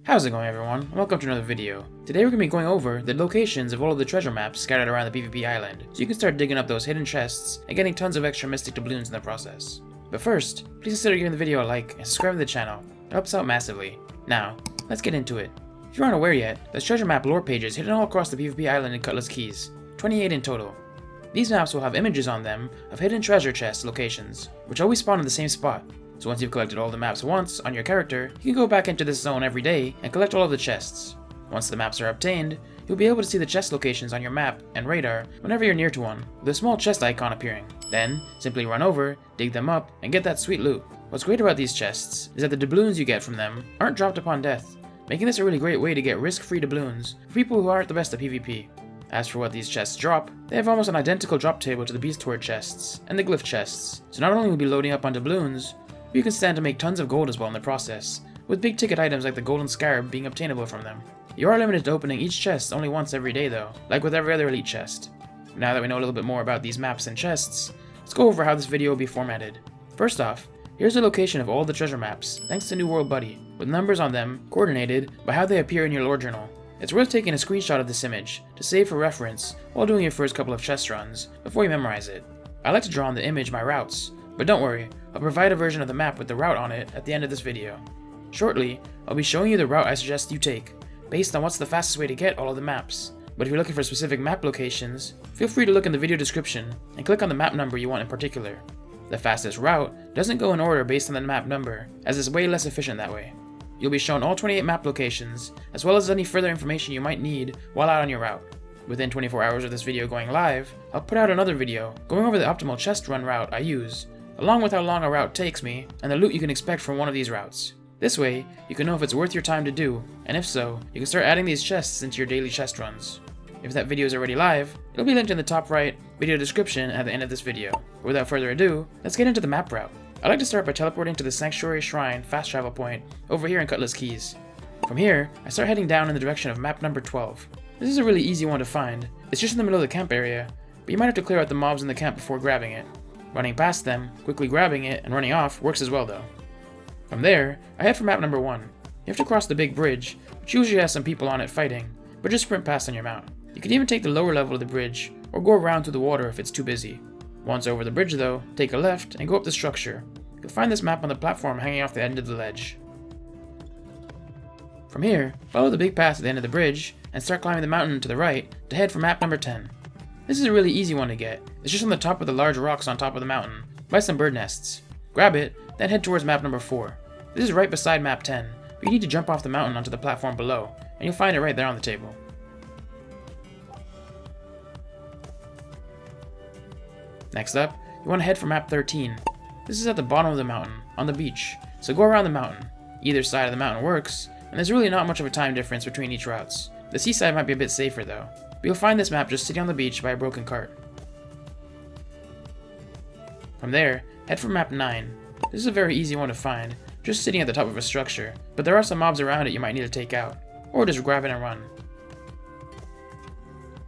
How's it going, everyone? Welcome to another video. Today we're going to be going over the locations of all of the treasure maps scattered around the PvP island, so you can start digging up those hidden chests and getting tons of extra mystic doubloons in the process. But first, please consider giving the video a like and subscribing to the channel. It helps out massively. Now, let's get into it. If you aren't aware yet, there's treasure map lore pages hidden all across the PvP island in Cutlass Keys, 28 in total. These maps will have images on them of hidden treasure chest locations, which always spawn in the same spot. So once you've collected all the maps once on your character, you can go back into this zone every day and collect all of the chests. Once the maps are obtained, you'll be able to see the chest locations on your map and radar whenever you're near to one, with a small chest icon appearing. Then, simply run over, dig them up, and get that sweet loot. What's great about these chests is that the doubloons you get from them aren't dropped upon death, making this a really great way to get risk-free doubloons for people who aren't the best at PvP. As for what these chests drop, they have almost an identical drop table to the Beast Horde chests and the Glyph chests, so not only will you be loading up on doubloons, but you can stand to make tons of gold as well in the process, with big ticket items like the golden scarab being obtainable from them. You are limited to opening each chest only once every day though, like with every other elite chest. Now that we know a little bit more about these maps and chests, let's go over how this video will be formatted. First off, here's the location of all the treasure maps, thanks to New World Buddy, with numbers on them coordinated by how they appear in your lore journal. It's worth taking a screenshot of this image to save for reference while doing your first couple of chest runs before you memorize it. I like to draw on the image my routes, but don't worry, I'll provide a version of the map with the route on it at the end of this video. Shortly, I'll be showing you the route I suggest you take, based on what's the fastest way to get all of the maps. But if you're looking for specific map locations, feel free to look in the video description and click on the map number you want in particular. The fastest route doesn't go in order based on the map number, as it's way less efficient that way. You'll be shown all 28 map locations, as well as any further information you might need while out on your route. Within 24 hours of this video going live, I'll put out another video going over the optimal chest run route I use, along with how long a route takes me, and the loot you can expect from one of these routes. This way, you can know if it's worth your time to do, and if so, you can start adding these chests into your daily chest runs. If that video is already live, it'll be linked in the top right video description at the end of this video. But without further ado, let's get into the map route. I'd like to start by teleporting to the Sanctuary Shrine fast travel point over here in Cutlass Keys. From here, I start heading down in the direction of map number 12. This is a really easy one to find. It's just in the middle of the camp area, but you might have to clear out the mobs in the camp before grabbing it. Running past them, quickly grabbing it, and running off works as well though. From there, I head for map number 1. You have to cross the big bridge, which usually has some people on it fighting, but just sprint past on your mount. You can even take the lower level of the bridge, or go around through the water if it's too busy. Once over the bridge though, take a left and go up the structure. You'll find this map on the platform hanging off the end of the ledge. From here, follow the big path at the end of the bridge, and start climbing the mountain to the right to head for map number 10. This is a really easy one to get. It's just on the top of the large rocks on top of the mountain, by some bird nests. Grab it, then head towards map number 4. This is right beside map 10, but you need to jump off the mountain onto the platform below, and you'll find it right there on the table. Next up, you want to head for map 13. This is at the bottom of the mountain, on the beach, so go around the mountain. Either side of the mountain works, and there's really not much of a time difference between each routes. The seaside might be a bit safer though, but you'll find this map just sitting on the beach by a broken cart. From there, head for map 9. This is a very easy one to find, just sitting at the top of a structure, but there are some mobs around it you might need to take out, or just grab it and run.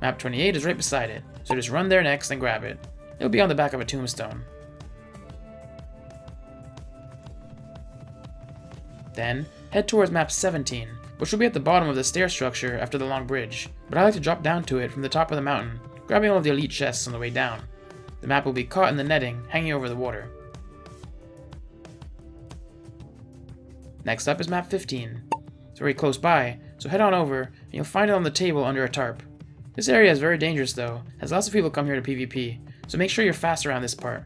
Map 28 is right beside it, so just run there next and grab it. It'll be on the back of a tombstone. Then, head towards map 17, which will be at the bottom of the stair structure after the long bridge, but I like to drop down to it from the top of the mountain, grabbing all of the elite chests on the way down. The map will be caught in the netting hanging over the water. Next up is map 15. It's very close by, so head on over and you'll find it on the table under a tarp. This area is very dangerous though, as lots of people come here to PvP, so make sure you're fast around this part.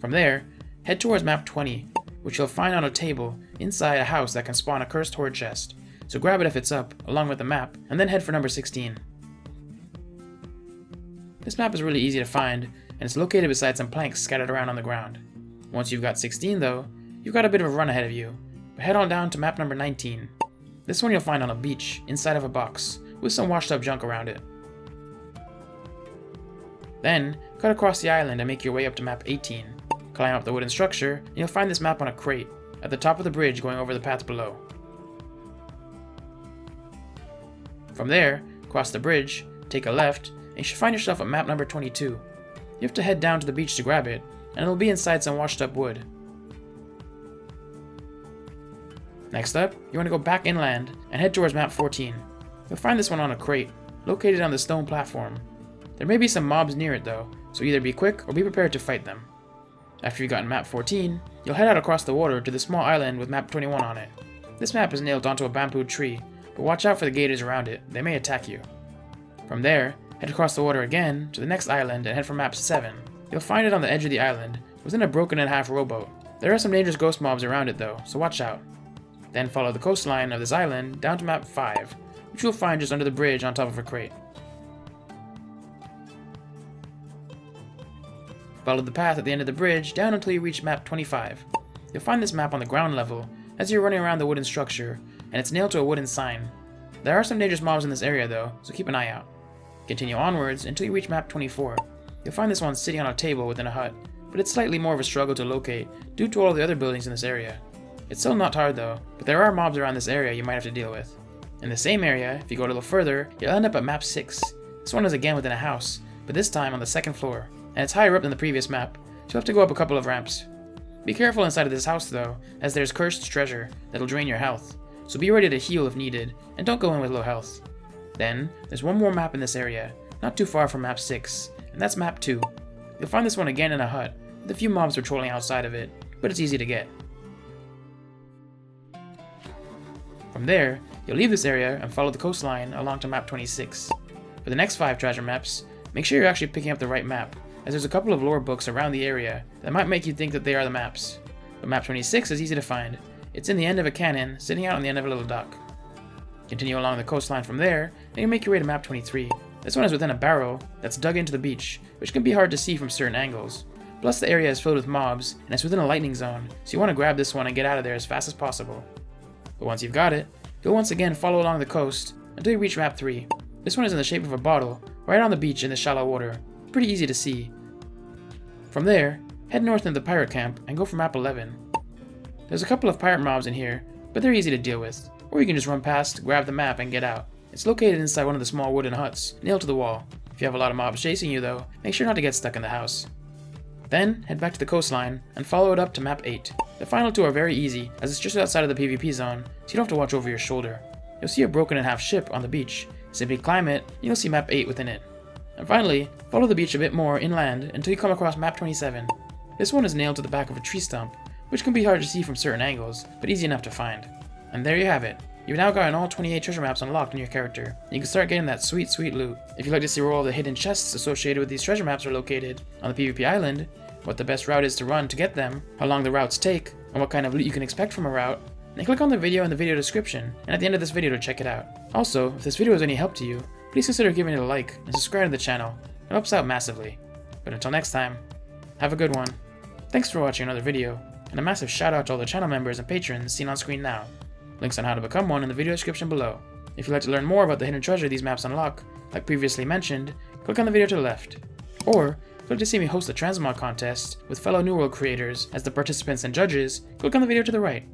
From there, head towards map 20, which you'll find on a table inside a house that can spawn a cursed horde chest, so grab it if it's up, along with the map, and then head for number 16. This map is really easy to find, and it's located beside some planks scattered around on the ground. Once you've got 16 though, you've got a bit of a run ahead of you, but head on down to map number 19. This one you'll find on a beach, inside of a box, with some washed up junk around it. Then, cut across the island and make your way up to map 18. Climb up the wooden structure, and you'll find this map on a crate, at the top of the bridge going over the path below. From there, cross the bridge, take a left, and you should find yourself at map number 22. You have to head down to the beach to grab it, and it'll be inside some washed up wood. Next up, you want to go back inland and head towards map 14. You'll find this one on a crate, located on the stone platform. There may be some mobs near it though, so either be quick or be prepared to fight them. After you've gotten map 14, you'll head out across the water to the small island with map 21 on it. This map is nailed onto a bamboo tree, but watch out for the gators around it, they may attack you. From there, head across the water again to the next island and head for map 7. You'll find it on the edge of the island, within a broken in half rowboat. There are some dangerous ghost mobs around it though, so watch out. Then follow the coastline of this island down to map 5, which you'll find just under the bridge on top of a crate. Follow the path at the end of the bridge down until you reach map 25. You'll find this map on the ground level as you're running around the wooden structure, and it's nailed to a wooden sign. There are some dangerous mobs in this area though, so keep an eye out. Continue onwards until you reach map 24. You'll find this one sitting on a table within a hut, but it's slightly more of a struggle to locate due to all the other buildings in this area. It's still not hard though, but there are mobs around this area you might have to deal with. In the same area, if you go a little further, you'll end up at map 6. This one is again within a house, but this time on the 2nd floor, and it's higher up than the previous map, so you'll have to go up a couple of ramps. Be careful inside of this house though, as there's cursed treasure that'll drain your health, so be ready to heal if needed, and don't go in with low health. Then, there's one more map in this area, not too far from map 6, and that's map 2. You'll find this one again in a hut, with a few mobs patrolling outside of it, but it's easy to get. From there, you'll leave this area and follow the coastline along to map 26. For the next 5 treasure maps, make sure you're actually picking up the right map, as there's a couple of lore books around the area that might make you think that they are the maps. But map 26 is easy to find. It's in the end of a cannon, sitting out on the end of a little dock. Continue along the coastline from there, and you'll make your way to map 23. This one is within a barrow that's dug into the beach, which can be hard to see from certain angles. Plus the area is filled with mobs, and it's within a lightning zone, so you want to grab this one and get out of there as fast as possible. But once you've got it, you'll once again follow along the coast until you reach map 3. This one is in the shape of a bottle, right on the beach in the shallow water. Pretty easy to see. From there, head north into the pirate camp and go for map 11. There's a couple of pirate mobs in here, but they're easy to deal with, or you can just run past, grab the map, and get out. It's located inside one of the small wooden huts, nailed to the wall. If you have a lot of mobs chasing you though, make sure not to get stuck in the house. Then, head back to the coastline, and follow it up to map 8. The final 2 are very easy, as it's just outside of the PvP zone, so you don't have to watch over your shoulder. You'll see a broken in half ship on the beach. Simply climb it, and you'll see map 8 within it. And finally, follow the beach a bit more inland until you come across map 27. This one is nailed to the back of a tree stump, which can be hard to see from certain angles, but easy enough to find. And there you have it. You've now gotten all 28 treasure maps unlocked in your character, and you can start getting that sweet, sweet loot. If you'd like to see where all the hidden chests associated with these treasure maps are located on the PvP island, what the best route is to run to get them, how long the routes take, and what kind of loot you can expect from a route, then click on the video in the video description, and at the end of this video to check it out. Also, if this video was any help to you, please consider giving it a like and subscribe to the channel. It helps out massively. But until next time, have a good one. Thanks for watching another video, and a massive shout out to all the channel members and patrons seen on screen now. Links on how to become one in the video description below. If you'd like to learn more about the hidden treasure these maps unlock, like previously mentioned, click on the video to the left. Or, if you'd like to see me host a transmog contest with fellow New World creators as the participants and judges, click on the video to the right.